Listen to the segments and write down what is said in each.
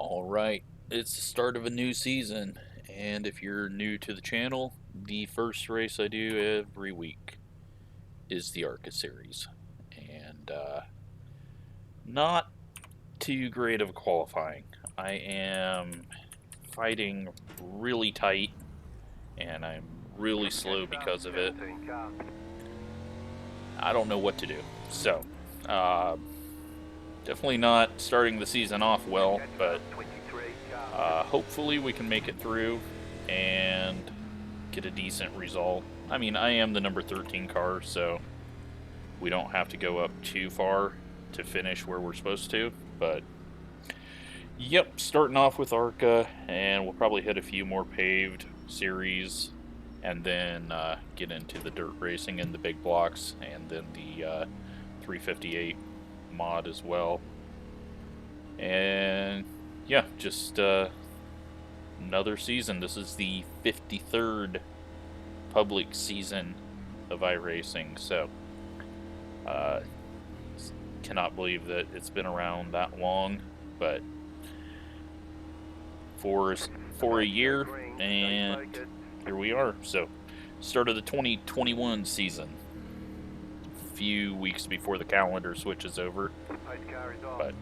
Alright, it's the start of a new season, and if you're new to the channel, the first race I do every week is the ARCA Series. And not too great of qualifying. I am fighting really tight, and I'm really slow because of it. I don't know what to do. So, definitely not starting the season off well, but hopefully we can make it through and get a decent result. I mean, I am the number 13 car, so we don't have to go up too far to finish where we're supposed to, but yep, starting off with ARCA, and we'll probably hit a few more paved series, and then get into the dirt racing and the big blocks, and then the 358 mod as well. And yeah, just another season. This is the 53rd public season of iRacing, so cannot believe that it's been around that long, but for a year, and here we are. So, start of the 2021 season. A few weeks before the calendar switches over, but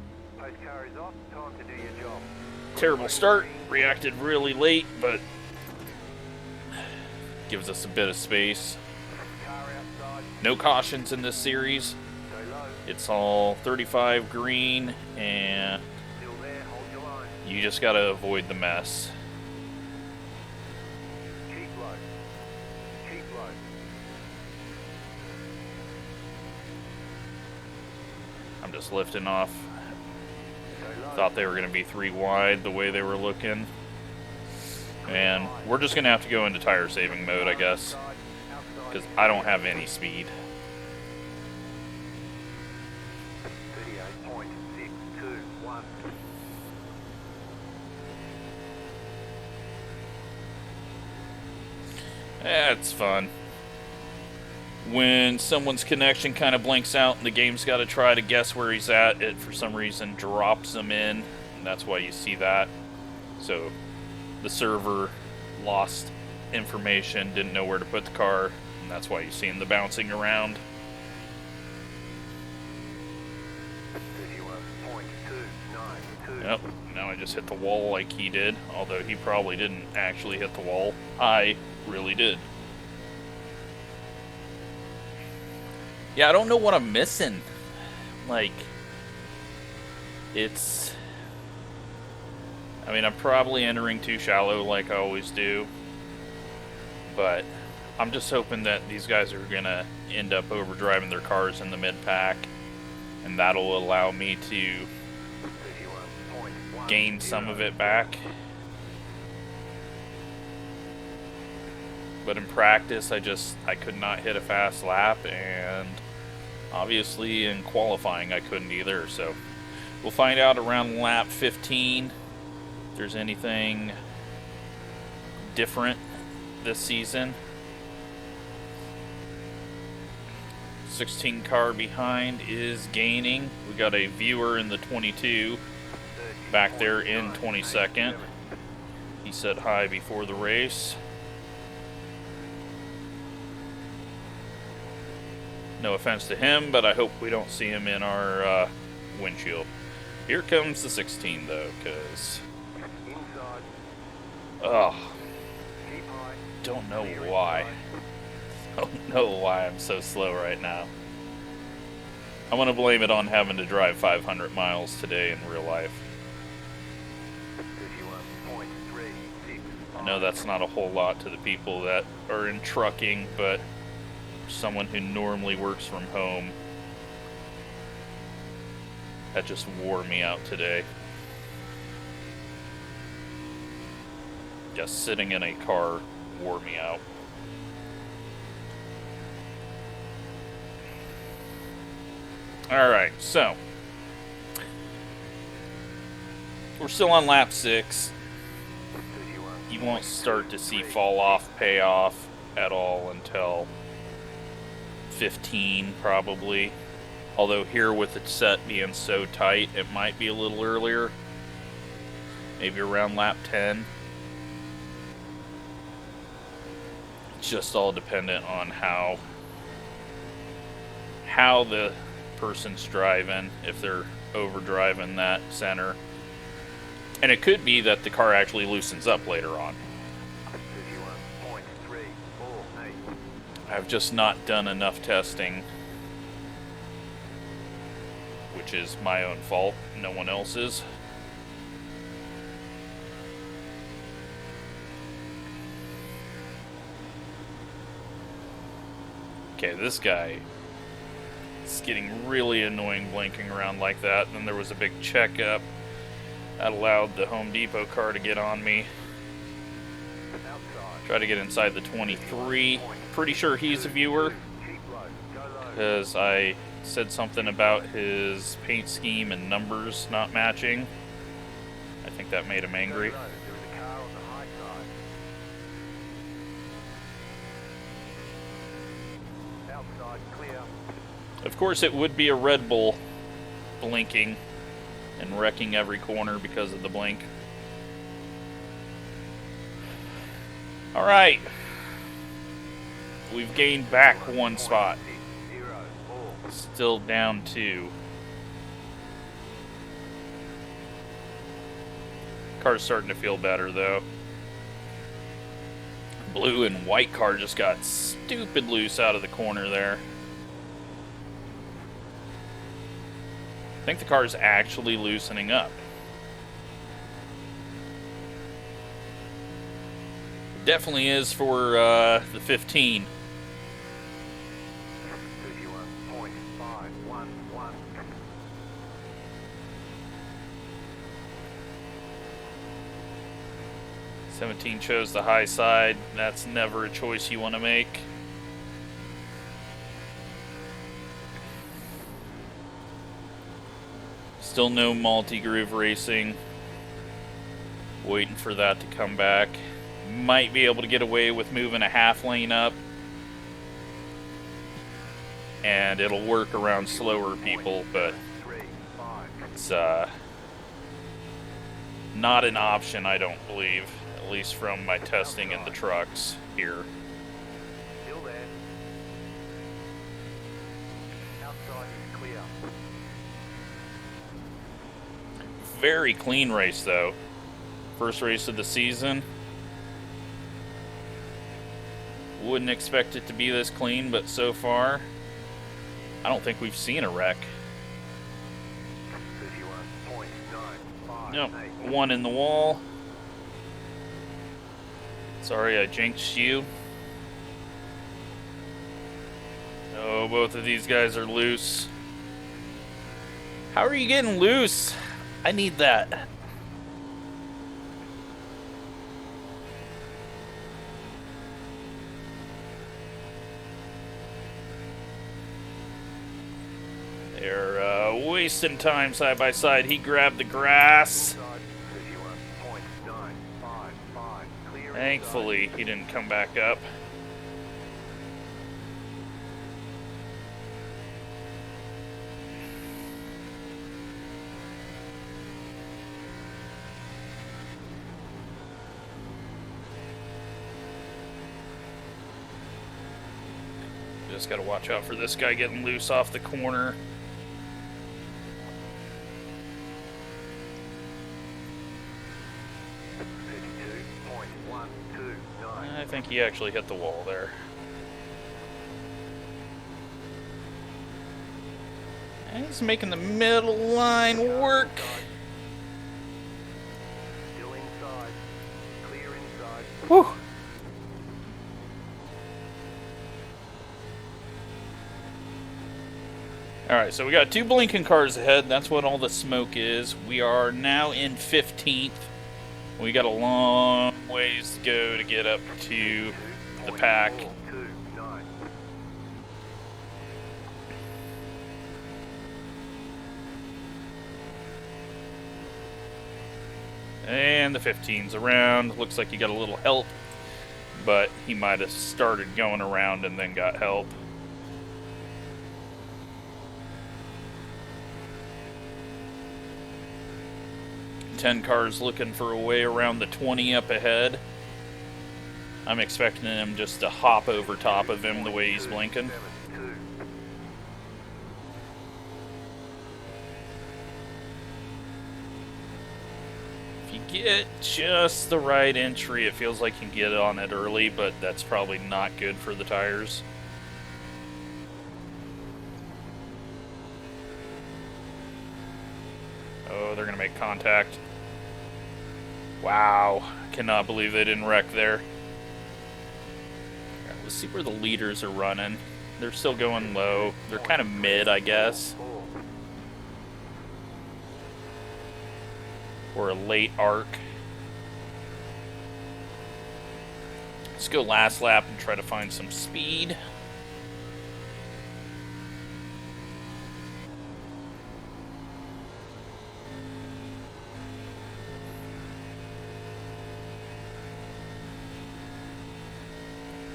terrible start. Reacted really late, but gives us a bit of space. No cautions in this series. It's all 35 green, and you just gotta avoid the mess. I'm just lifting off. Thought they were going to be 3 wide the way they were looking. And we're just going to have to go into tire saving mode, I guess, because I don't have any speed. That's fun. When someone's connection kind of blinks out and the game's got to try to guess where he's at, it for some reason drops him in, and that's why you see that. So the server lost information, didn't know where to put the car, and that's why you see him bouncing around. Yep, now I just hit the wall like he did, although he probably didn't actually hit the wall. I really did. Yeah, I don't know what I'm missing. Like, it's... I mean, I'm probably entering too shallow like I always do. But I'm just hoping that these guys are going to end up overdriving their cars in the mid-pack. And that'll allow me to gain some of it back. But in practice, I could not hit a fast lap, and obviously in qualifying I couldn't either, so we'll find out around lap 15 if there's anything different this season. 16 car behind is gaining. We got a viewer in the 22 back there in 22nd. He said hi before the race. No offense to him, but I hope we don't see him in our windshield. Here comes the 16, though, because... don't know why. Don't know why I'm so slow right now. I'm going to blame it on having to drive 500 miles today in real life. I know that's not a whole lot to the people that are in trucking, but... someone who normally works from home, that just wore me out today. Just sitting in a car wore me out. Alright, so we're still on lap 6. You won't start to see fall off, payoff at all until 15 probably, although here with the set being so tight it might be a little earlier. maybe around lap 10. It's just all dependent on how the person's driving, if they're overdriving that center. And it could be that the car actually loosens up later on. I've just not done enough testing, which is my own fault, no one else's. Okay, this guy is getting really annoying blinking around like that. Then there was a big checkup that allowed the Home Depot car to get on me. Try to get inside the 23. Pretty sure he's a viewer, because I said something about his paint scheme and numbers not matching. I think that made him angry. Of course, it would be a Red Bull blinking and wrecking every corner because of the blink. Alright. We've gained back one spot. Still down 2. Car's starting to feel better, though. Blue and white car just got stupid loose out of the corner there. I think the car's actually loosening up. It definitely is for the 15. '17 chose the high side. That's never a choice you want to make. Still no multi-groove racing. Waiting for that to come back. Might be able to get away with moving a half lane up. And it'll work around slower people, but it's not an option, I don't believe. At least from my testing in the trucks here. Very clean race, though. First race of the season. Wouldn't expect it to be this clean, but so far, I don't think we've seen a wreck. Nope, one in the wall. Sorry, I jinxed you. Oh, both of these guys are loose. How are you getting loose? I need that. They're wasting time side by side. He grabbed the grass. Thankfully, he didn't come back up. Just gotta watch out for this guy getting loose off the corner. I think he actually hit the wall there. And he's making the middle line work. Whew. Alright, so we got 2 blinking cars ahead. That's what all the smoke is. We are now in 15th. We got a long ways to go to get up to the pack. And the 15's around. Looks like he got a little help, but he might have started going around and then got help. 10 car's looking for a way around the 20 up ahead. I'm expecting him just to hop over top of him the way he's blinking. If you get just the right entry, it feels like you can get on it early, but that's probably not good for the tires. Oh, they're going to make contact. Wow. Cannot believe they didn't wreck there. Right, let's see where the leaders are running. They're still going low. They're kind of mid, I guess. Or a late arc. Let's go last lap and try to find some speed.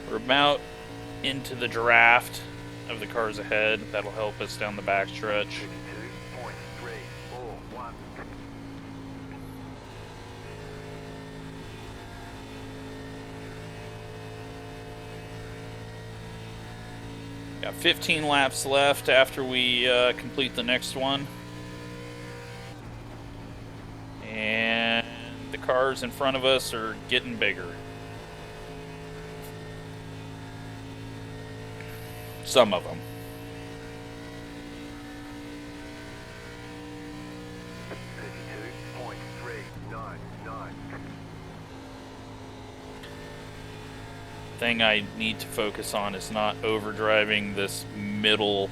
We're about into the draft of the cars ahead. That'll help us down the backstretch. Got 15 laps left after we complete the next one. And the cars in front of us are getting bigger. Some of them. Thing I need to focus on is not overdriving this middle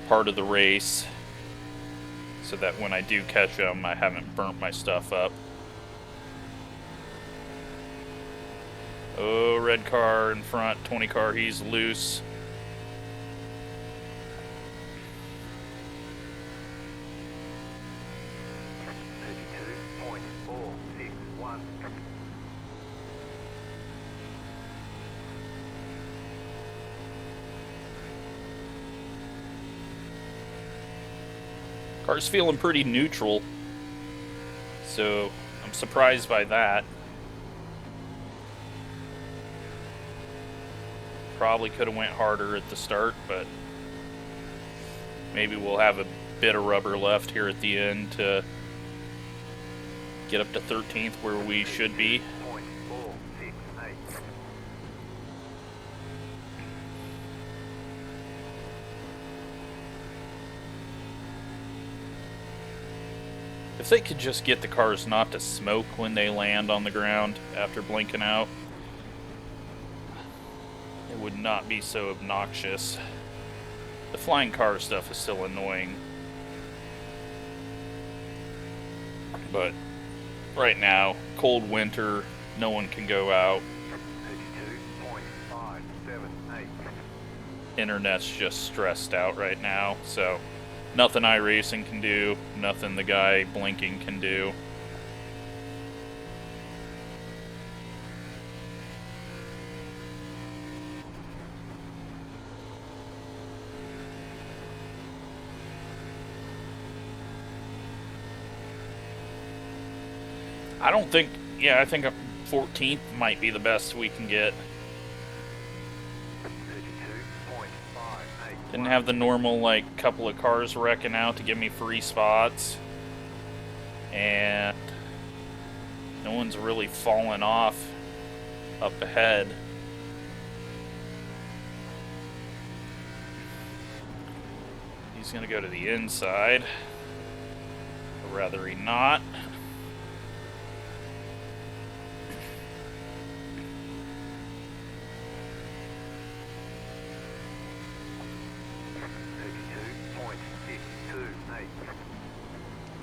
part of the race so that when I do catch them, I haven't burnt my stuff up. Oh, red car in front, 20 car, he's loose. Car's feeling pretty neutral, so I'm surprised by that. Probably could have went harder at the start, but maybe we'll have a bit of rubber left here at the end to get up to 13th where we should be. If they could just get the cars not to smoke when they land on the ground after blinking out, it would not be so obnoxious. The flying car stuff is still annoying. But right now, cold winter, no one can go out. Internet's just stressed out right now, so nothing iRacing can do, nothing the guy blinking can do. I don't think, yeah, I think 14th might be the best we can get. Didn't have the normal, like, couple of cars wrecking out to give me free spots. And no one's really fallen off up ahead. He's going to go to the inside. Or rather, he not.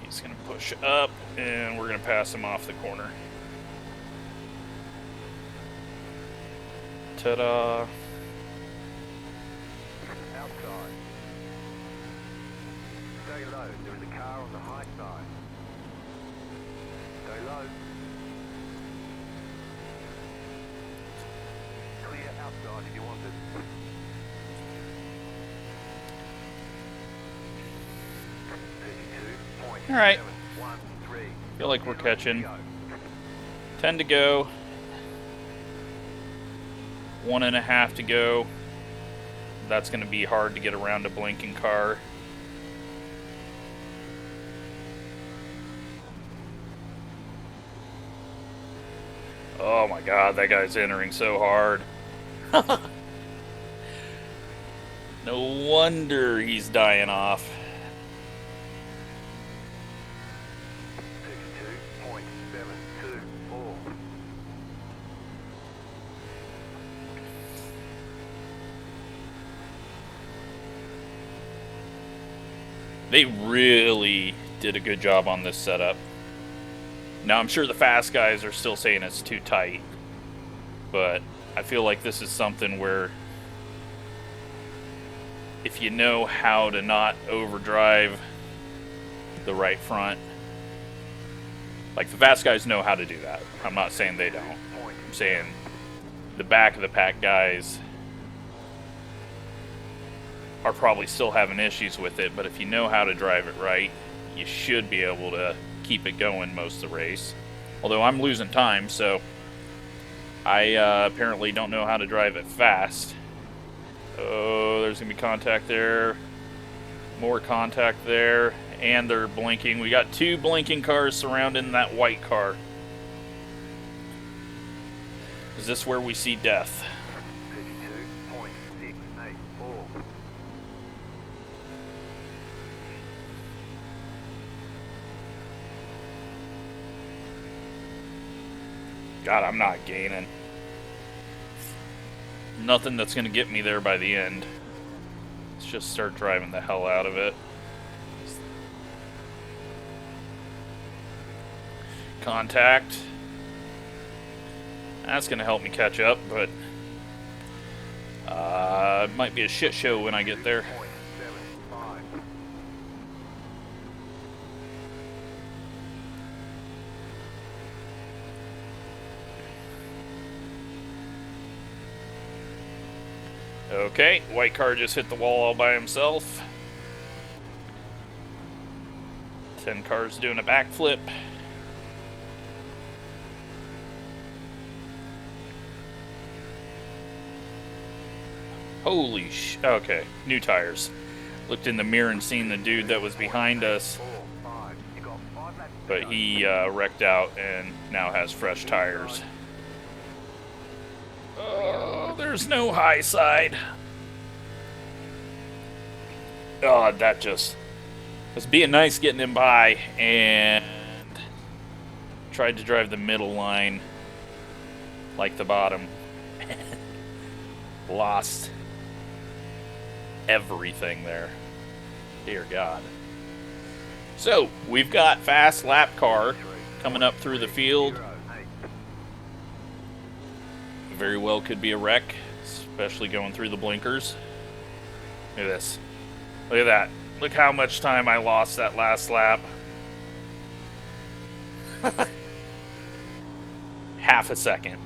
He's going to push up, and we're going to pass him off the corner. Ta-da! Outside. Stay low. There is a car on the high side. Stay low. Clear outside if you want it. Alright. 713. Feel like we're catching. 10 to go. 1.5 to go. That's going to be hard to get around a blinking car. Oh my god, that guy's entering so hard. No wonder he's dying off. 62.724. They really did a good job on this setup. Now, I'm sure the fast guys are still saying it's too tight, but I feel like this is something where if you know how to not overdrive the right front, like the fast guys know how to do that. I'm not saying they don't. I'm saying the back of the pack guys are probably still having issues with it, but if you know how to drive it right, you should be able to keep it going most of the race. Although I'm losing time, so I apparently don't know how to drive it fast. Oh, there's gonna be contact there. More contact there. And they're blinking. We got 2 blinking cars surrounding that white car. Is this where we see death? 52.684. God, I'm not gaining. Nothing that's going to get me there by the end. Let's just start driving the hell out of it. Contact. That's going to help me catch up, but it might be a shit show when I get there. 0.75. Okay, white car just hit the wall all by himself. 10 cars doing a backflip. Holy sh... Okay, new tires. Looked in the mirror and seen the dude that was behind us, 4.5. You got 5 laps to but go. he wrecked out and now has fresh tires. Oh, there's no high side. Oh, that just was being nice getting him by, and tried to drive the middle line like the bottom. Lost everything there. Dear God. So, we've got fast lap car coming up through the field. 08. Very well could be a wreck, especially going through the blinkers. Look at this. Look at that. Look how much time I lost that last lap. Half a second.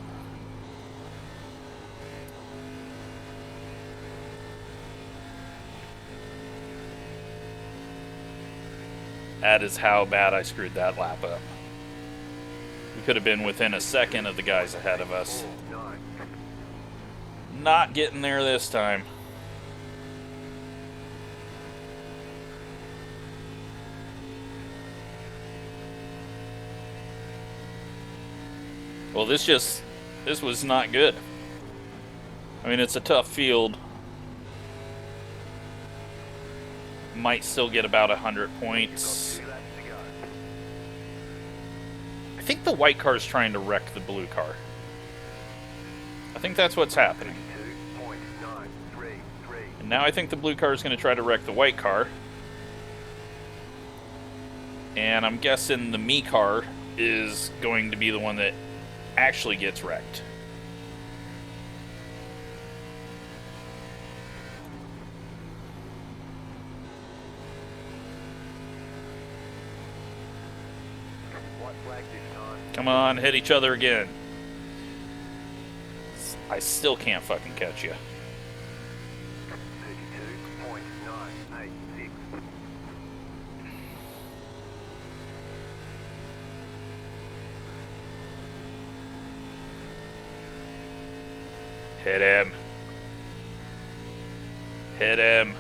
That is how bad I screwed that lap up. We could have been within a second of the guys ahead of us. 4.9. Not getting there this time. Well, this was not good. I mean, it's a tough field. Might still get about 100 points. 2 laps to go. I think the white car is trying to wreck the blue car. I think that's what's happening. 2.933. And now I think the blue car is going to try to wreck the white car. And I'm guessing the me car is going to be the one that actually gets wrecked. White flag this time. Come on, hit each other again. I still can't fucking catch you. 32.986. Hit him. Hit him.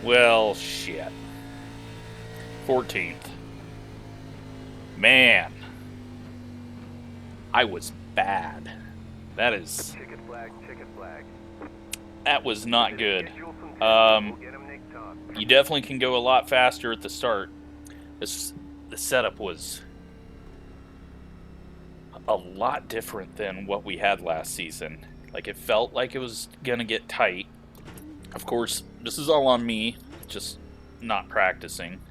Well, shit. 14th. Man. I was bad. That is... Ticket flag, ticket flag. That was not good. Schedule some time. We'll get 'em next time. You definitely can go a lot faster at the start. The setup was a lot different than what we had last season. Like, it felt like it was gonna get tight. Of course, this is all on me, just not practicing.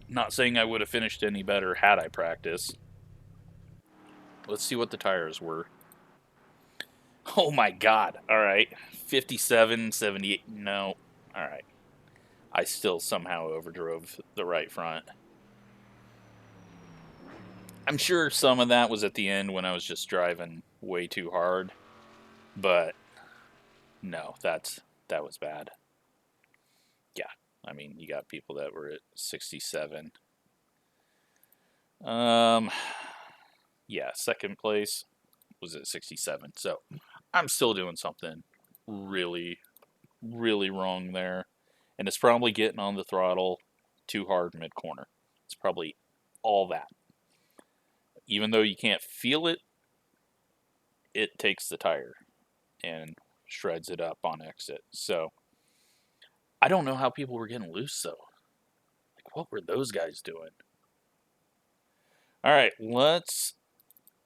Not saying I would have finished any better had I practiced. Let's see what the tires were. Oh my god. Alright. 57, 78. No. Alright. I still somehow overdrove the right front. I'm sure some of that was at the end when I was just driving way too hard. But no, that was bad. Yeah. I mean, you got people that were at 67. Yeah, second place was at 67. So, I'm still doing something really, really wrong there. And it's probably getting on the throttle too hard mid-corner. It's probably all that. Even though you can't feel it, it takes the tire and shreds it up on exit. So, I don't know how people were getting loose, though. Like, what were those guys doing? Alright, let's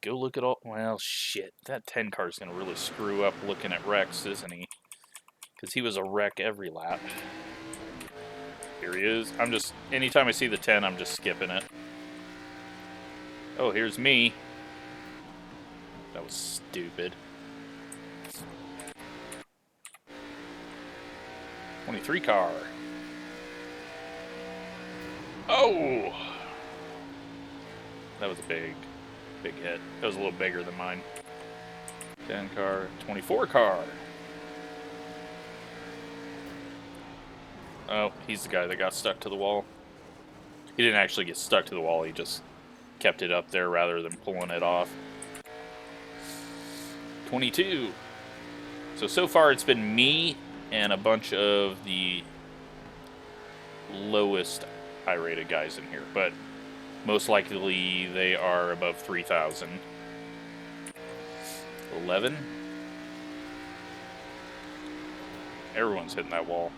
go look at all... Well, shit. That 10 car is going to really screw up looking at Rex, isn't he? Because he was a wreck every lap. Here he is. I'm just... Anytime I see the 10, I'm just skipping it. Oh, here's me. That was stupid. 23 car. Oh! That was a big hit. That was a little bigger than mine. 10 car, 24 car. Oh, he's the guy that got stuck to the wall. He didn't actually get stuck to the wall, he just kept it up there rather than pulling it off. 22. So far it's been me and a bunch of the lowest I-rated guys in here, but most likely they are above 3,000. 11. Everyone's hitting that wall.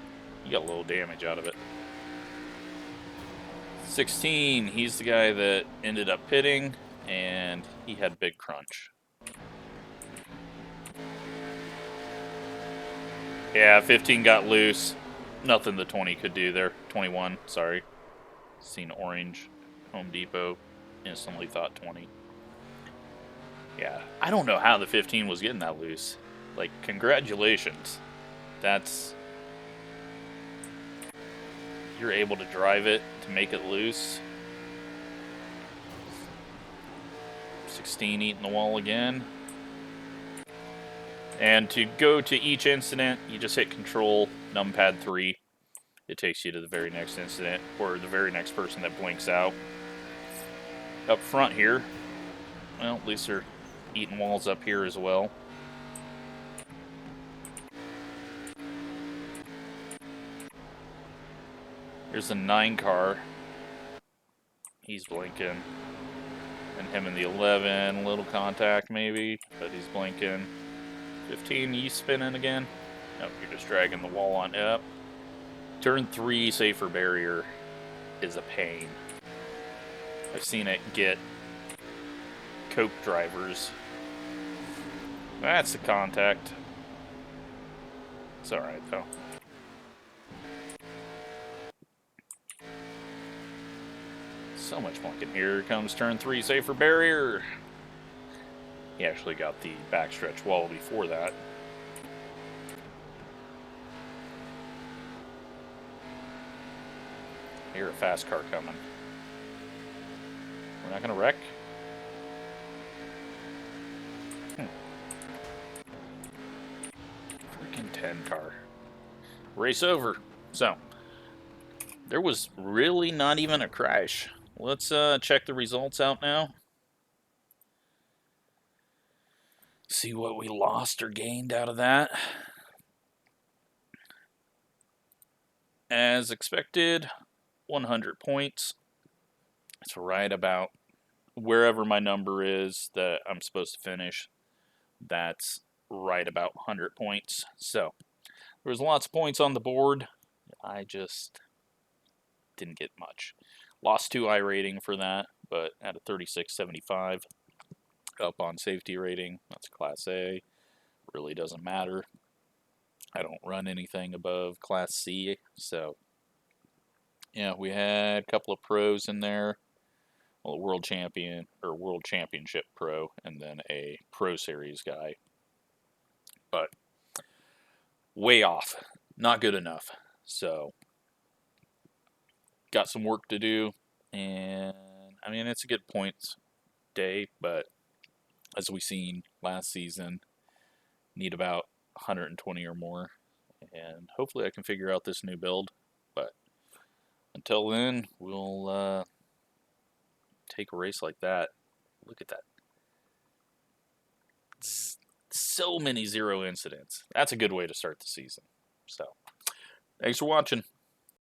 You got a little damage out of it. 16. He's the guy that ended up pitting, and he had big crunch. Yeah, 15 got loose. Nothing the 20 could do there. 21, sorry. Seen orange. Home Depot. Instantly thought 20. Yeah, I don't know how the 15 was getting that loose. Like, congratulations. That's... You're able to drive it to make it loose. 16 eating the wall again. And to go to each incident, you just hit Control, numpad 3. It takes you to the very next incident, or the very next person that blinks out. Up front here, well, at least they're eating walls up here as well. Here's the 9 car. He's blinking. And him in the 11, little contact maybe, but he's blinking. 15, you spinning again? Nope, you're just dragging the wall on up. Turn 3 safer barrier is a pain. I've seen it get coke drivers. That's the contact. It's alright though. So much blinking. Here comes turn 3 safer barrier. He actually got the backstretch wall before that. I hear a fast car coming. We're not gonna wreck? Freaking 10 car. Race over. So, there was really not even a crash. Let's check the results out now. See what we lost or gained out of that. As expected, 100 points. It's right about wherever my number is that I'm supposed to finish. That's right about 100 points. So, there was lots of points on the board. I just didn't get much. Lost 2 iRating for that, but at a 36.75. Up on safety rating. That's Class A. Really doesn't matter. I don't run anything above Class C, so yeah, we had a couple of pros in there. Well, a world champion or world championship pro, and then a Pro Series guy. But way off, not good enough. So got some work to do, and I mean it's a good points day, but as we seen last season, need about 120 or more, and hopefully I can figure out this new build. But until then, we'll take a race like that. Look at that. So many 0 incidents. That's a good way to start the season. So, thanks for watching.